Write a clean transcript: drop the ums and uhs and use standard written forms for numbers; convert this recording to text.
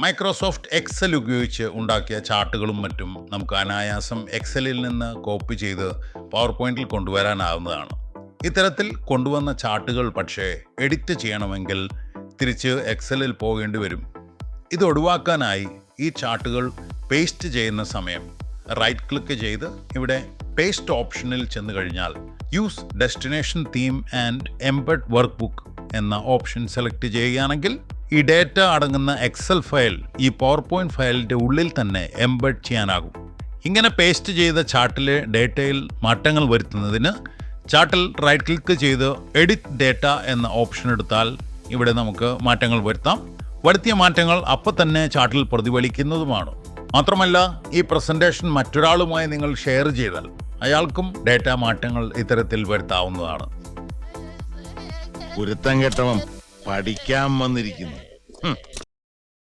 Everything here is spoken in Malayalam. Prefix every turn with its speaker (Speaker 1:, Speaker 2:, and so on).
Speaker 1: മൈക്രോസോഫ്റ്റ് എക്സൽ ഉപയോഗിച്ച് ഉണ്ടാക്കിയ ചാർട്ടുകളും മറ്റും നമുക്ക് അനായാസം എക്സലിൽ നിന്ന് കോപ്പി ചെയ്ത് പവർ പോയിന്റിൽ കൊണ്ടുവരാനാവുന്നതാണ്. ഇത്തരത്തിൽ കൊണ്ടുവന്ന ചാർട്ടുകൾ പക്ഷേ എഡിറ്റ് ചെയ്യണമെങ്കിൽ തിരിച്ച് എക്സലിൽ പോകേണ്ടി വരും. ഇത് ഒഴിവാക്കാനായി ഈ ചാർട്ടുകൾ പേസ്റ്റ് ചെയ്യുന്ന സമയം റൈറ്റ് ക്ലിക്ക് ചെയ്ത് ഇവിടെ പേസ്റ്റ് ഓപ്ഷനിൽ ചെന്ന് കഴിഞ്ഞാൽ use destination theme and embed work book എന്ന ഓപ്ഷൻ സെലക്ട് ചെയ്യുകയാണെങ്കിൽ ഈ ഡേറ്റ അടങ്ങുന്ന എക്സൽ ഫയൽ ഈ പവർ പോയിന്റ് ഫയലിൻ്റെ ഉള്ളിൽ തന്നെ എംബഡ് ചെയ്യാനാകും. ഇങ്ങനെ പേസ്റ്റ് ചെയ്ത ചാർട്ടിലെ ഡേറ്റയിൽ മാറ്റങ്ങൾ വരുത്തുന്നതിന് ചാർട്ടിൽ റൈറ്റ് ക്ലിക്ക് ചെയ്ത് എഡിറ്റ് ഡേറ്റ എന്ന ഓപ്ഷൻ എടുത്താൽ ഇവിടെ നമുക്ക് മാറ്റങ്ങൾ വരുത്താം. വരുത്തിയ മാറ്റങ്ങൾ അപ്പോൾ തന്നെ ചാർട്ടിൽ പ്രതിഫലിക്കുന്നതുമാണ്. മാത്രമല്ല ഈ പ്രസൻറ്റേഷൻ മറ്റൊരാളുമായി നിങ്ങൾ ഷെയർ ചെയ്താൽ അയാൾക്കും ഡേറ്റ മാറ്റങ്ങൾ ഇത്തരത്തിൽ വരുത്താവുന്നതാണ്.
Speaker 2: കുരുത്തം കെട്ടവൻ പഠിക്കാൻ വന്നിരിക്കുന്നു.